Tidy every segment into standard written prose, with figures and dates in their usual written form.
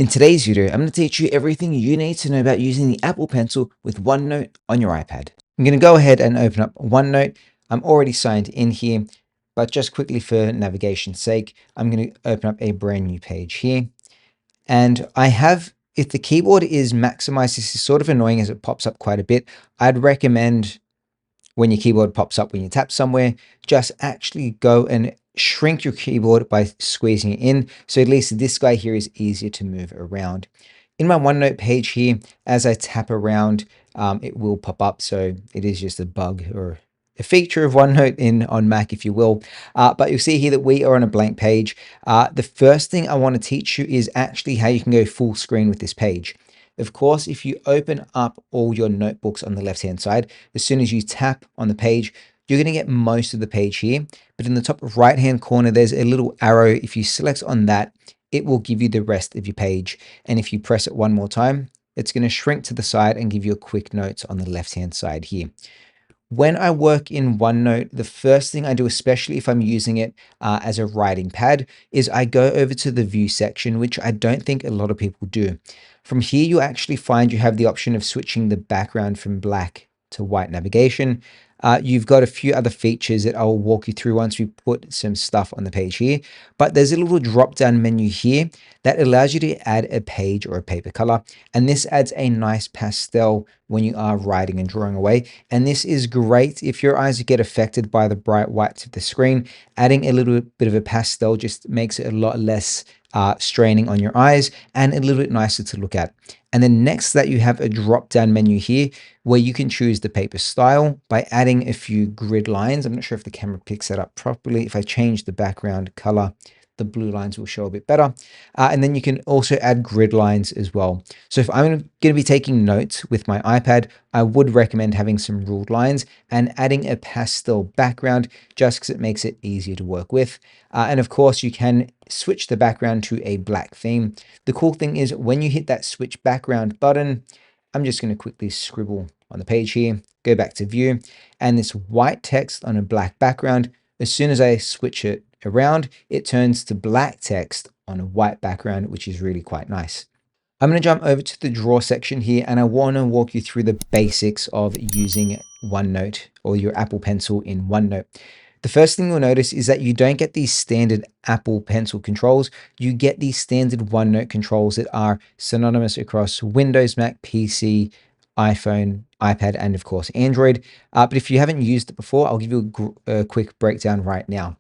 In today's video, I'm going to teach you everything you need to know about using the Apple Pencil with OneNote on your iPad. I'm going to go ahead and open up OneNote. I'm already signed in here, but just quickly for navigation's sake, I'm going to open up a brand new page here. And I have, if the keyboard is maximized, this is sort of annoying as it pops up quite a bit. I'd recommend when your keyboard pops up when you tap somewhere, just actually go and shrink your keyboard by squeezing it in. So at least this guy here is easier to move around. In my OneNote page here, as I tap around, it will pop up. So it is just a bug or a feature of OneNote on Mac, if you will. But you'll see here that we are on a blank page. The first thing I want to teach you is actually how you can go full screen with this page. Of course, if you open up all your notebooks on the left-hand side, as soon as you tap on the page, you're going to get most of the page here. But in the top right-hand corner, there's a little arrow. If you select on that, it will give you the rest of your page. And if you press it one more time, it's going to shrink to the side and give you a quick note on the left-hand side here. When I work in OneNote, the first thing I do, especially if I'm using it as a writing pad, is I go over to the view section, which I don't think a lot of people do. From here, you actually find you have the option of switching the background from black to white navigation. You've got a few other features that I'll walk you through once we put some stuff on the page here. But there's a little drop-down menu here that allows you to add a page or a paper color. And this adds a nice pastel when you are writing and drawing away. And this is great if your eyes get affected by the bright whites of the screen. Adding a little bit of a pastel just makes it a lot less straining on your eyes and a little bit nicer to look at. And then next to that, you have a drop down menu here where you can choose the paper style by adding a few grid lines. I'm not sure if the camera picks that up properly. If I change the background color, the blue lines will show a bit better. And then you can also add grid lines as well. So if I'm going to be taking notes with my iPad, I would recommend having some ruled lines and adding a pastel background just because it makes it easier to work with. And of course, you can switch the background to a black theme. The cool thing is when you hit that switch background button, I'm just going to quickly scribble on the page here, go back to view, and this white text on a black background, as soon as I switch it around, it turns to black text on a white background, which is really quite nice. I'm going to jump over to the draw section here and I want to walk you through the basics of using OneNote or your Apple Pencil in OneNote. The first thing you'll notice is that you don't get these standard Apple Pencil controls. You get these standard OneNote controls that are synonymous across Windows, Mac, PC, iPhone, iPad, and of course Android. But if you haven't used it before, I'll give you a quick breakdown right now.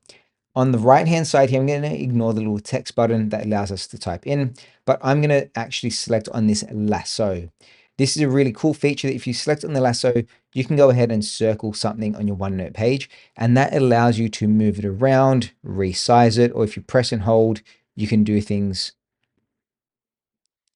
On the right hand side here, I'm going to ignore the little text button that allows us to type in, but I'm going to actually select on this lasso. This is a really cool feature that if you select on the lasso, you can go ahead and circle something on your OneNote page, and that allows you to move it around, resize it, or if you press and hold, you can do things.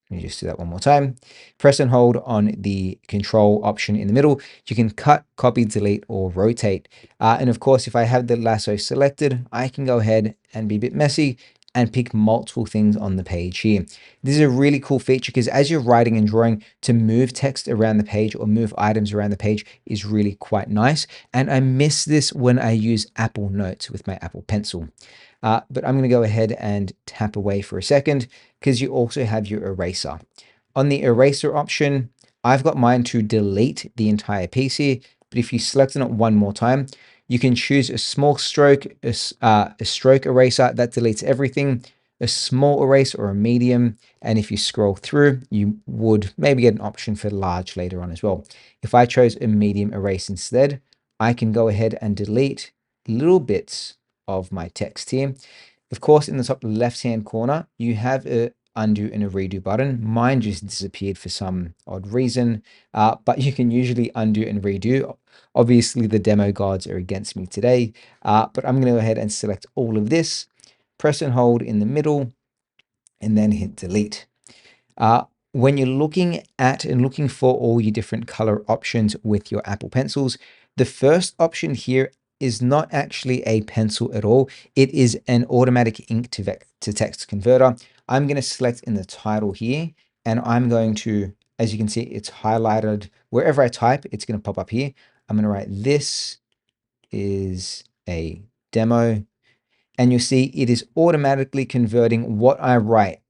Let me just do that one more time. Press and hold on the control option in the middle. You can cut, copy, delete, or rotate. And of course, if I have the lasso selected, I can go ahead and be a bit messy and pick multiple things on the page here. This is a really cool feature because as you're writing and drawing, to move text around the page or move items around the page is really quite nice. And I miss this when I use Apple Notes with my Apple Pencil. But I'm going to go ahead and tap away for a second because you also have your eraser. On the eraser option, I've got mine to delete the entire piece here, but if you select on it one more time, you can choose a small stroke, a stroke eraser that deletes everything, a small eraser or a medium, and if you scroll through, you would maybe get an option for large later on as well. If I chose a medium erase instead, I can go ahead and delete little bits of my text here. Of course, in the top left-hand corner, you have a undo and a redo button. Mine just disappeared for some odd reason, but you can usually undo and redo. Obviously, the demo gods are against me today, but I'm going to go ahead and select all of this, press and hold in the middle, and then hit delete. When you're looking at and looking for all your different color options with your Apple Pencils, the first option here is not actually a pencil at all. It is an automatic ink to text converter. I'm going to select in the title here, and I'm going to, as you can see, it's highlighted. Wherever I type, it's going to pop up here. I'm going to write, "This is a demo," and you'll see it is automatically converting what I write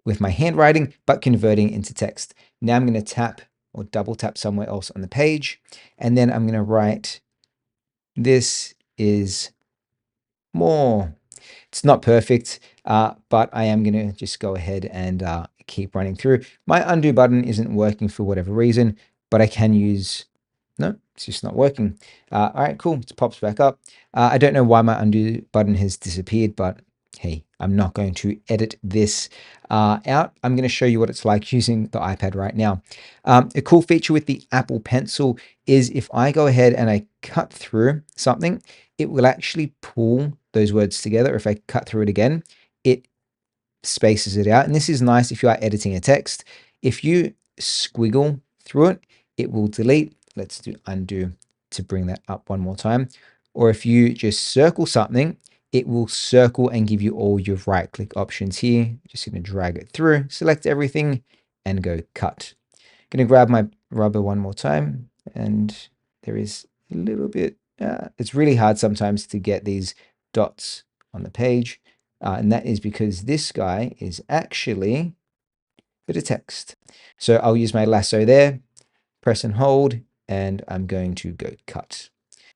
with my handwriting, but converting into text. Now I'm going to tap or double tap somewhere else on the page, and then I'm going to write, "This is more." It's not perfect, but I am going to just go ahead and keep running through. My undo button isn't working for whatever reason, but I can use, no, it's just not working. All right, cool. It pops back up. I don't know why my undo button has disappeared, but hey, I'm not going to edit this out. I'm going to show you what it's like using the iPad right now. A cool feature with the Apple Pencil is if I go ahead and I cut through something, it will actually pull those words together. If I cut through it again, it spaces it out. And this is nice if you are editing a text. If you squiggle through it, it will delete. Let's do undo to bring that up one more time. Or if you just circle something, it will circle and give you all your right click options here. Just going to drag it through, select everything and go cut. Going to grab my rubber one more time, and there is a little bit, it's really hard sometimes to get these dots on the page. And that is because this guy is actually a bit of text. So I'll use my lasso there, press and hold, and I'm going to go cut.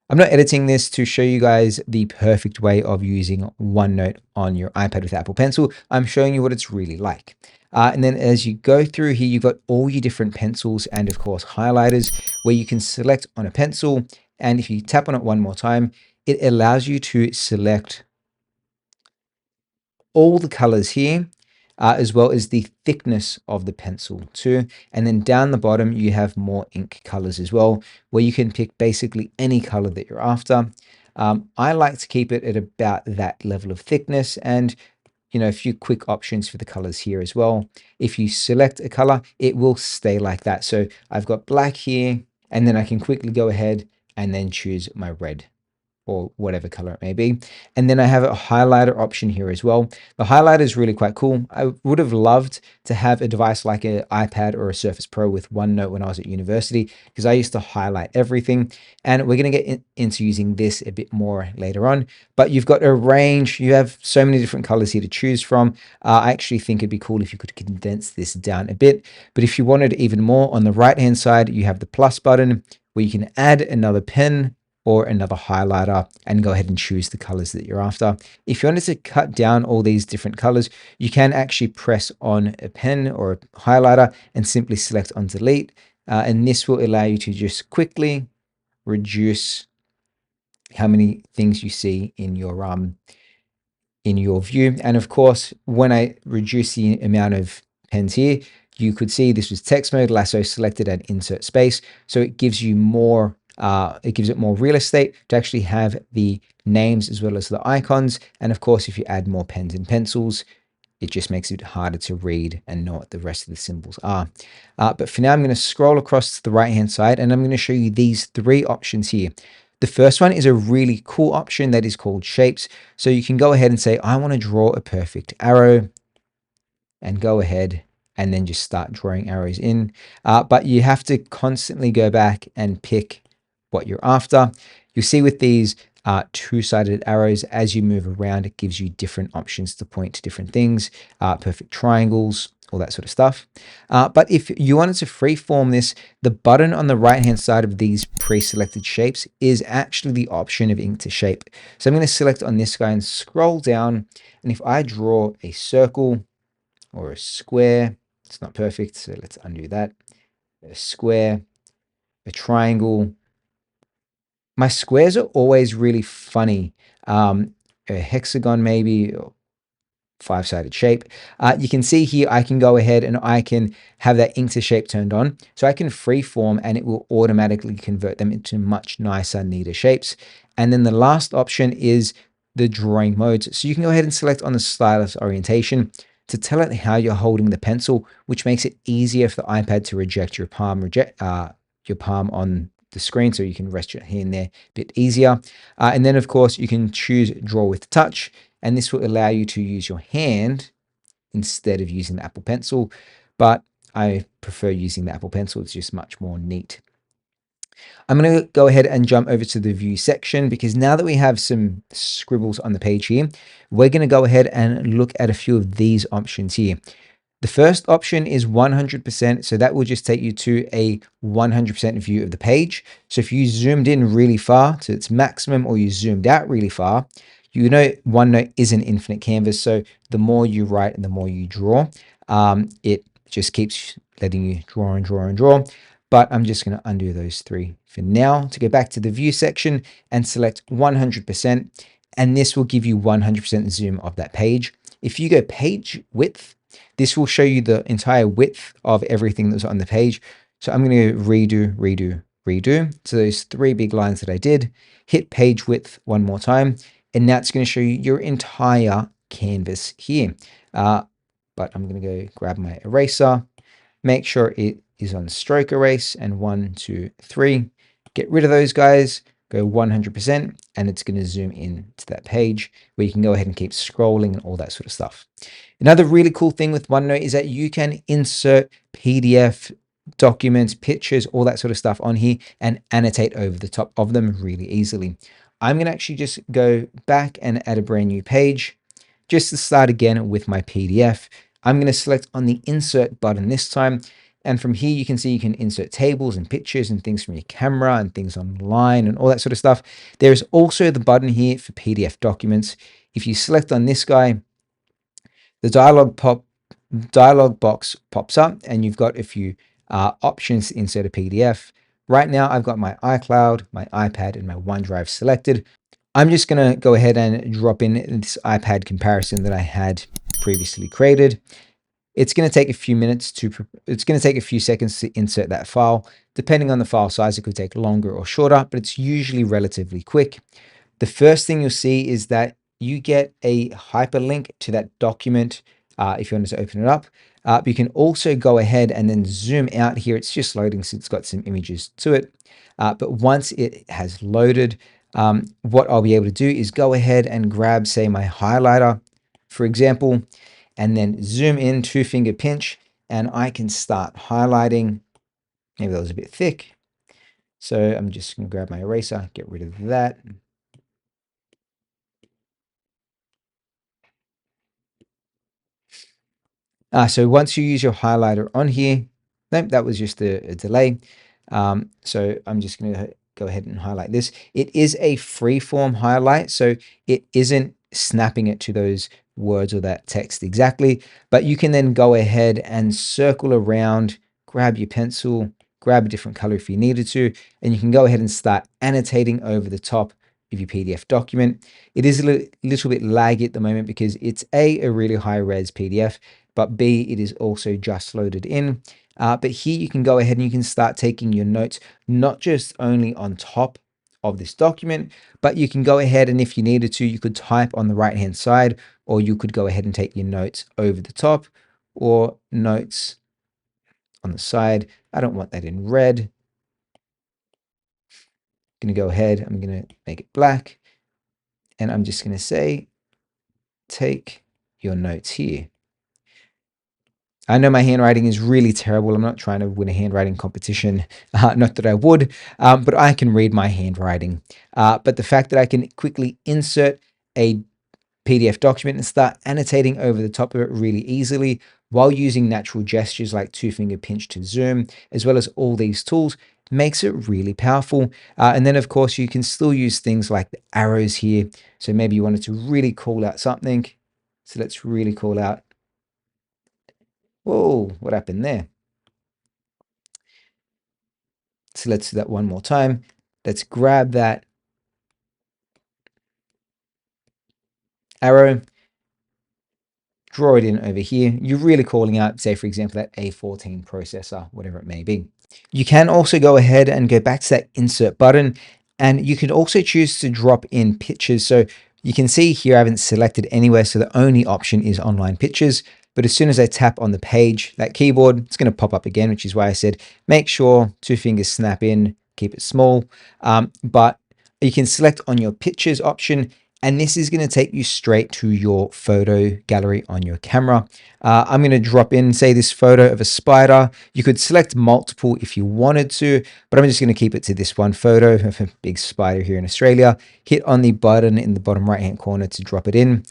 I'm not editing this to show you guys the perfect way of using OneNote on your iPad with Apple Pencil. I'm showing you what it's really like. And then as you go through here, you've got all your different pencils and of course highlighters where you can select on a pencil. And if you tap on it one more time, it allows you to select all the colors here, as well as the thickness of the pencil too. And then down the bottom, you have more ink colors as well, where you can pick basically any color that you're after. I like to keep it at about that level of thickness, and a few quick options for the colors here as well. If you select a color, it will stay like that. So I've got black here, and then I can quickly go ahead and then choose my red, or whatever color it may be. And then I have a highlighter option here as well. The highlighter is really quite cool. I would have loved to have a device like an iPad or a Surface Pro with OneNote when I was at university, because I used to highlight everything. And we're going to get into using this a bit more later on. But you've got a range. You have so many different colors here to choose from. I actually think it'd be cool if you could condense this down a bit. But if you wanted even more, on the right-hand side, you have the plus button where you can add another pen or another highlighter and go ahead and choose the colors that you're after. If you wanted to cut down all these different colors, you can actually press on a pen or a highlighter and simply select on delete. And this will allow you to just quickly reduce how many things you see in your view. And of course, when I reduce the amount of pens here, you could see this was text mode, lasso selected and insert space. So it gives you more, it gives it more real estate to actually have the names as well as the icons. And of course, if you add more pens and pencils, it just makes it harder to read and know what the rest of the symbols are. But for now, I'm going to scroll across to the right-hand side and I'm going to show you these three options here. The first one is a really cool option that is called shapes. So you can go ahead and say, I want to draw a perfect arrow, and go ahead and then just start drawing arrows in. But you have to constantly go back and pick what you're after. You'll see with these two-sided arrows, as you move around, it gives you different options to point to different things, perfect triangles, all that sort of stuff. But if you wanted to freeform this, the button on the right-hand side of these pre-selected shapes is actually the option of ink to shape. So I'm going to select on this guy and scroll down. And if I draw a circle or a square, it's not perfect, so let's undo that. A square, a triangle. My squares are always really funny. A hexagon maybe, or five-sided shape. You can see here, I can go ahead and I can have that ink to shape turned on. So I can freeform and it will automatically convert them into much nicer, neater shapes. And then the last option is the drawing modes. So you can go ahead and select on the stylus orientation to tell it how you're holding the pencil, which makes it easier for the iPad to reject your palm, on the screen, so you can rest your hand there a bit easier. And then of course you can choose draw with touch, and this will allow you to use your hand instead of using the Apple Pencil. But I prefer using the Apple Pencil. It's just much more neat. I'm going to go ahead and jump over to the view section, because now that we have some scribbles on the page here, we're going to go ahead and look at a few of these options here. The first option is 100%, so that will just take you to a 100% view of the page. So if you zoomed in really far to its maximum or you zoomed out really far, you know OneNote is an infinite canvas, so the more you write and the more you draw, it just keeps letting you draw and draw and draw. But I'm just going to undo those three for now to go back to the view section and select 100%, and this will give you 100% zoom of that page. If you go page width, this will show you the entire width of everything that's on the page. So I'm going to redo, redo, redo. So those three big lines that I did, hit page width one more time, and that's going to show you your entire canvas here. But I'm going to go grab my eraser, make sure it is on stroke erase, and 1, 2, 3. Get rid of those guys, go 100%, and it's going to zoom in to that page where you can go ahead and keep scrolling and all that sort of stuff. Another really cool thing with OneNote is that you can insert PDF, documents, pictures, all that sort of stuff on here and annotate over the top of them really easily. I'm going to actually just go back and add a brand new page just to start again with my PDF. I'm going to select on the insert button this time. And from here, you can see you can insert tables and pictures and things from your camera and things online and all that sort of stuff. There's also the button here for PDF documents. If you select on this guy, the dialog box pops up and you've got a few options to insert a PDF. Right now, I've got my iCloud, my iPad, and my OneDrive selected. I'm just going to go ahead and drop in this iPad comparison that I had previously created. It's going to take a few minutes it's going to take a few seconds to insert that file. Depending on the file size, it could take longer or shorter, but it's usually relatively quick. The first thing you'll see is that you get a hyperlink to that document if you wanted to open it up. But you can also go ahead and then zoom out here. It's just loading, so it's got some images to it. But once it has loaded, what I'll be able to do is go ahead and grab, say, my highlighter, for example, and then zoom in, two-finger pinch, and I can start highlighting. Maybe that was a bit thick. So I'm just going to grab my eraser, get rid of that. So once you use your highlighter on here, nope, that was just a delay. So I'm just going to go ahead and highlight this. It is a freeform highlight, so it isn't snapping it to those words or that text exactly, but you can then go ahead and circle around, grab your pencil, grab a different color if you needed to, and you can go ahead and start annotating over the top of your PDF document. It is a little bit laggy at the moment because it's a really high res PDF, but B, it is also just loaded in. But here you can go ahead and you can start taking your notes, not just only on top of this document, but you can go ahead and if you needed to, you could type on the right-hand side, or you could go ahead and take your notes over the top or notes on the side. I don't want that in red. I'm going to go ahead, I'm going to make it black, and I'm just going to say, take your notes here. I know my handwriting is really terrible. I'm not trying to win a handwriting competition, not that I would, but I can read my handwriting. But the fact that I can quickly insert a PDF document and start annotating over the top of it really easily while using natural gestures like two-finger pinch to zoom, as well as all these tools, makes it really powerful. And then, of course, you can still use things like the arrows here. So maybe you wanted to really call out something. So let's really call out. Whoa, what happened there? So let's do that one more time. Let's grab that arrow, draw it in over here. You're really calling out, say, for example, that A14 processor, whatever it may be. You can also go ahead and go back to that insert button, and you can also choose to drop in pictures. So you can see here, I haven't selected anywhere. So the only option is online pictures. But as soon as I tap on the page, that keyboard, it's going to pop up again, which is why I said, make sure two fingers snap in, keep it small. But you can select on your pictures option, and this is going to take you straight to your photo gallery on your camera. I'm going to drop in, say, this photo of a spider. You could select multiple if you wanted to, but I'm just going to keep it to this one photo of a big spider here in Australia. Hit on the button in the bottom right-hand corner to drop it in.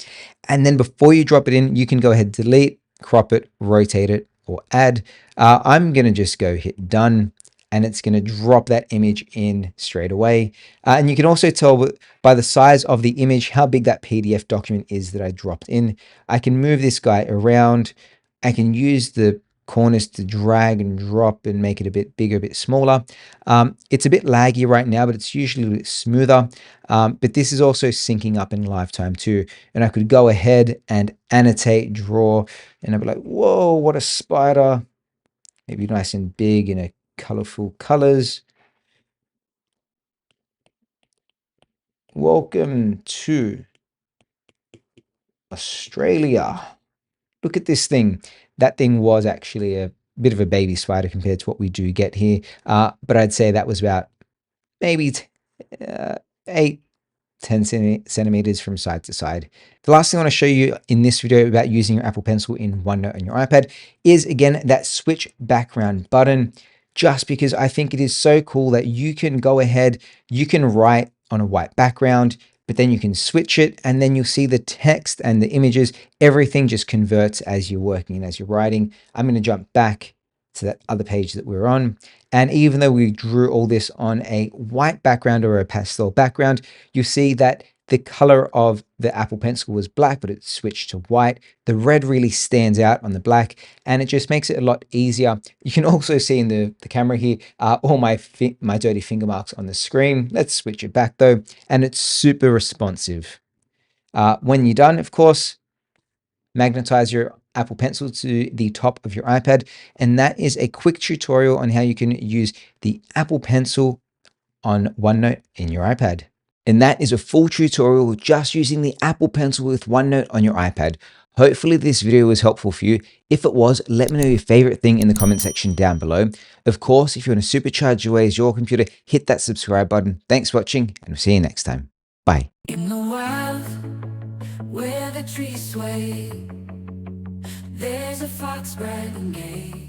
And then before you drop it in, you can go ahead and delete, crop it, rotate it, or add. I'm going to just go hit done, and it's going to drop that image in straight away. And you can also tell by the size of the image how big that PDF document is that I dropped in. I can move this guy around. I can use the corners to drag and drop and make it a bit bigger, a bit smaller. It's a bit laggy right now, but it's usually a bit smoother. But this is also syncing up in lifetime too. And I could go ahead and annotate, draw, and I'd be like, whoa, what a spider. Maybe nice and big in a colorful colors. Welcome to Australia. Look at this thing. That thing was actually a bit of a baby spider compared to what we do get here. But I'd say that was about maybe 8, 10 centimeters from side to side. The last thing I want to show you in this video about using your Apple Pencil in OneNote on your iPad is, again, that switch background button, just because I think it is so cool that you can go ahead, you can write on a white background, but then you can switch it and then you'll see the text and the images, everything just converts as you're working and as you're writing. I'm going to jump back to that other page that we're on. And even though we drew all this on a white background or a pastel background, you see that the color of the Apple Pencil was black, but it switched to white. The red really stands out on the black, and it just makes it a lot easier. You can also see in the camera here, all my dirty finger marks on the screen. Let's switch it back though, and it's super responsive. When you're done, of course, magnetize your Apple Pencil to the top of your iPad, and that is a quick tutorial on how you can use the Apple Pencil on OneNote in your iPad. And that is a full tutorial just using the Apple Pencil with OneNote on your iPad. Hopefully this video was helpful for you. If it was, let me know your favorite thing in the comment section down below. Of course, if you want to supercharge your ways your computer, hit that subscribe button. Thanks for watching, and we'll see you next time. Bye. In the wild, where the trees sway, there's a fox riding gay.